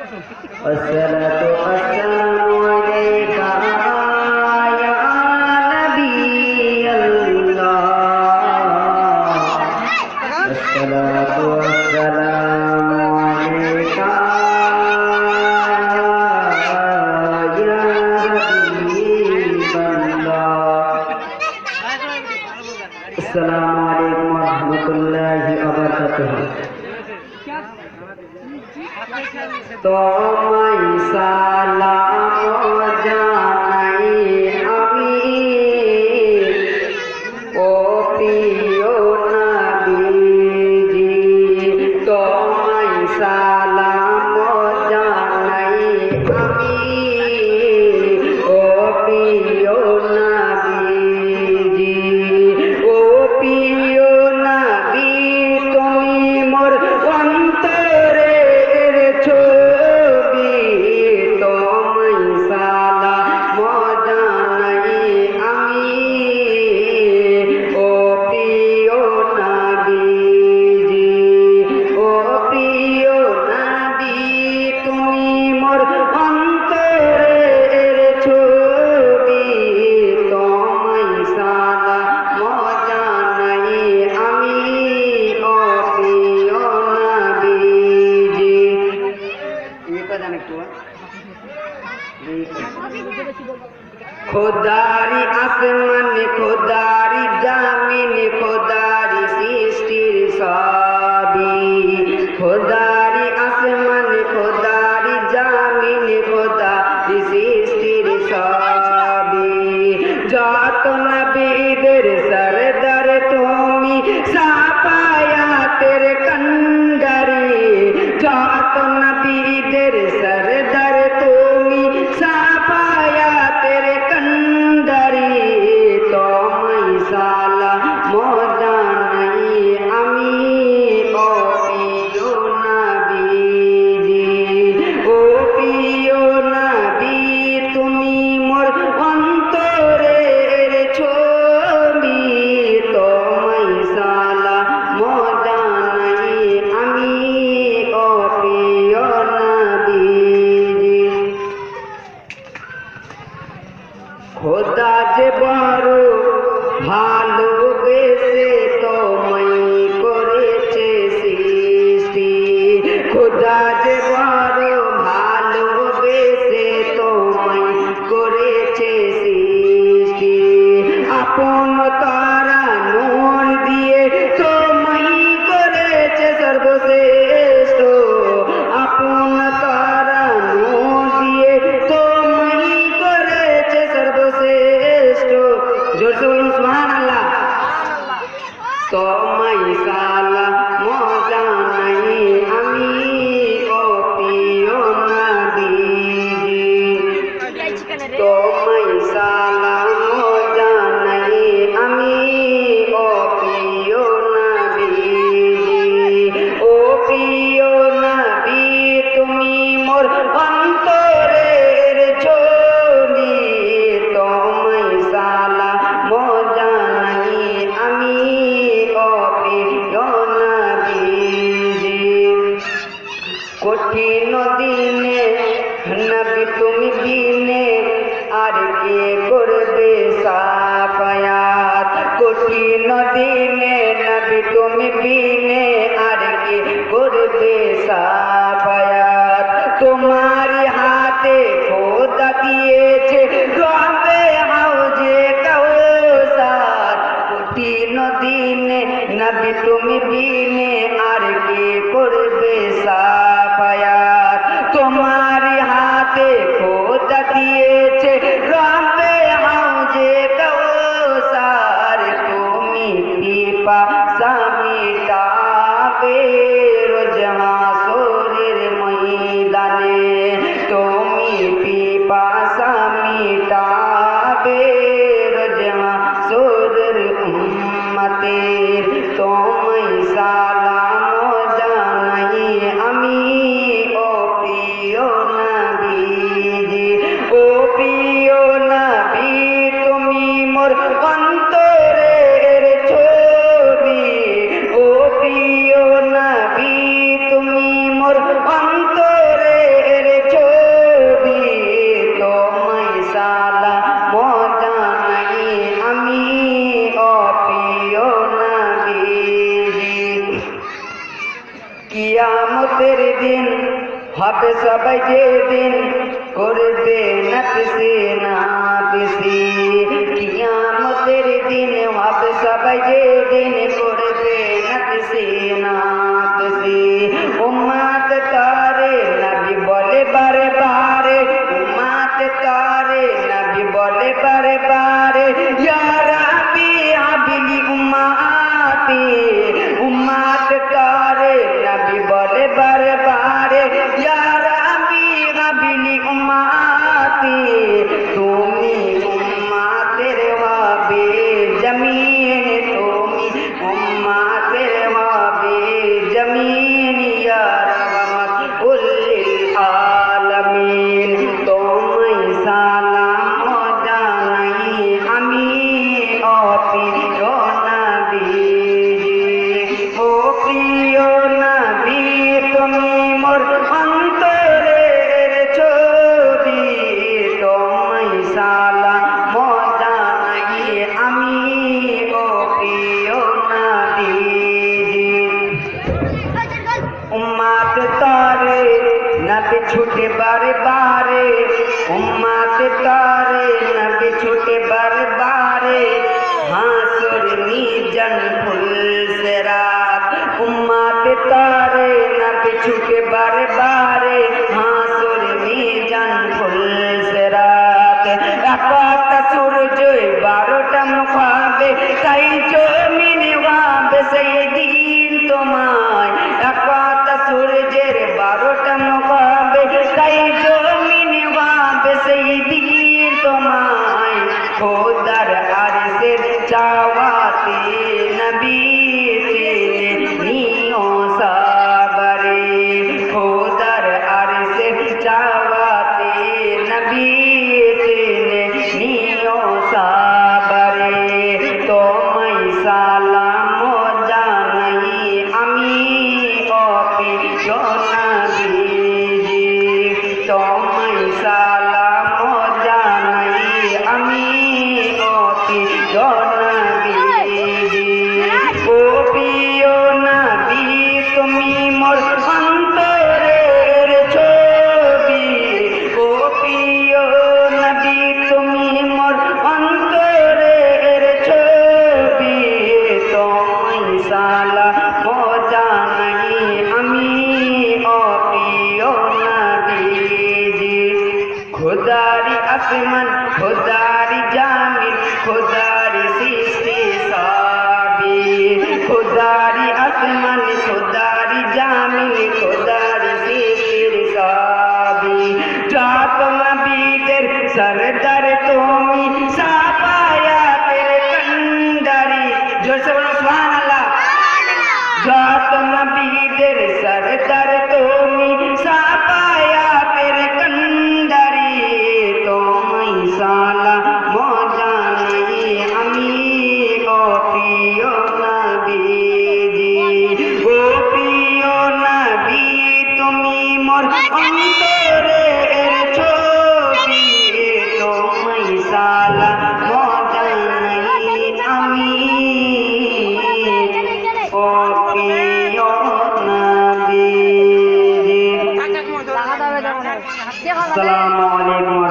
والصلاة والسلام عليك يا نبي الله والصلاة والسلام عليك يا حبيب الله السلام عليكم ورحمة الله وبركاته তোমায় সালাম জানাই আমি ও প্রিয় নবীজি তোমায় সালাম জানাই আমি ও প্রিয় নবীজি ও প্রিয় নবী তুমি মোর অন্তরে ছবি তোমায় সালাম জানাই আমি ও প্রিয় নবীজি ও প্রিয় নবী তুমি মোর অন্তরের ছবি তোমায় সালাম জানাই আমি ও প্রিয় নবীজি খোদারি আসমান খোদারি জামিন খোদারি সৃষ্টির সবই খোদারি আসমান খোদারি জামিন খোদারি সৃষ্টির সবই যত নবীদের সরদার তুমি সাফায়াতের কন্ডারি যত নবীদের সরদার তুমি সাফায়াতের কন্ডারি তোমায় সালাম জানাই আমি ও প্রিয় নবীজি ও প্রিয় নবী তুমি মোর অন্তরের ছবি তোমায় সালাম জানাই আমি ও প্রিয় নবীজি খোদা যে বড় ভালোবেসে তোমায় করেছে সৃষ্টি খোদা যে বড় ভালোবেসে তোমায় করেছে সৃষ্টি আপন তারা নূর দিয়ে তোমায় করেছে সর্বশ্রেষ্ঠ আপন তারা নূর দিয়ে তোমায় করেছে সর্বশ্রেষ্ঠ জোরসে বলুন সুবহানাল্লাহ তোমায় সালাম জানাই আমি ও প্রিয় নবীজি তোমায় সালাম জানাই আমি ও প্রিয় নবীজি ও প্রিয় নবী তুমি মোর অন্তরের ছবি তোমায় সালাম জানাই আমি ও প্রিয় নবীজি কঠিন দিনে নবী তুমি বিনে আর কে করবে সাফায়াত কঠিন দিনে নবী তুমি বিনে আর কে করবে সাফায়াত তোমারি হাতে খোদা দিয়েছে রবে হাউজে কাউসার কঠিন দিনে নবী তুমি বিনে আর কে করবে সাফায়াত তোমারি হাতে খোদা দিয়েছে রবে হাউজে কাউসার তুমি পিপাসা মিটাবে রোজ হাসরের ময়দানে তুমি পিপাসা মিটাবে রোজ হাসরের উম্মতের তোমায় সালাম জানাই আমি ও প্রিয় নবীজি ও হবে সবাই যেদিন করবে নাফসি নাফসি কিয়ামতের দিন হবে সবাই যেদিন করবে নাফসি নাফসি উম্মত তারে নবী বলে বারে বারে উম্মত তারে নবী বলে বারে বারে ইয়া রাব্বি হাবিলি উম্মতি উম্মত তারে নবী বলে বারে বারে ইয়া রাব্বি হাবিলি উম্মতি তুমি উম্মতের ওয়াবে জমিন তুমি উম্মতের ওয়াবে জমিন ইয়া রাহমাতুল লিল আলামিন তোমায় সালাম জানাই আমি ও প্রিয় নবী ও প্রিয় নবী তুমি মোর অন্তরের ছবি তোমায় সালাম জানাই আমি ও প্রিয় নবী উম্মত তারে নবী ছুটে বারে বারে উম্মত তারে নবী ছুটে বারে বারে হাসুর নিজন ফুলসরাত উম্মত তারে নবী ছুটে বারে বারে হাসুর নিজন ফুলসরাত রাকাত সূরজ 12টা মুখাবে তাই জমিনে ওয়াবে সেদিন তোমায় রাকাত সূরজের 12টা মুখাবে তাই জমিনে ওয়াবে সেদিন তোমায় খোদার আরশের চাওয়াতে নবী চিনে নিও সাবরে খোদার আরশের চাওয়াতে নবী চিনে নিও সাবরে তোমায় সালাম জানাই আমি ও প্রিয় নবী তোমায় সালাম জানাই আমি ও প্রিয় নবী ও প্রিয় নবী তুমি মোর অন্তরের ছবি ও প্রিয় নবী তুমি মোর অন্তরের ছবি তোমায় সালাম জানাই আমি ও প্রিয় নবী खुदारी आसमान खुदारी जामिन खुदारी सृष्टि साबी खुदारी आसमान खुदारी जामिन खुदारी सृष्टि साबी जात नबीদের सरदार তুমি সাফায়া তেরে कंडारी जोर से बोलो सुभान अल्लाह जात नबीদের सरदार তুমি সাফায়া তেরে कंडारी তোমায় সালাম জানাই আমি ও প্রিয় নবী ও প্রিয় নবী তুমি মোর অন্তরের ছবি তোমায় সালাম জানাই আমি ও প্রিয় নবী আসসালামু আলাইকুম।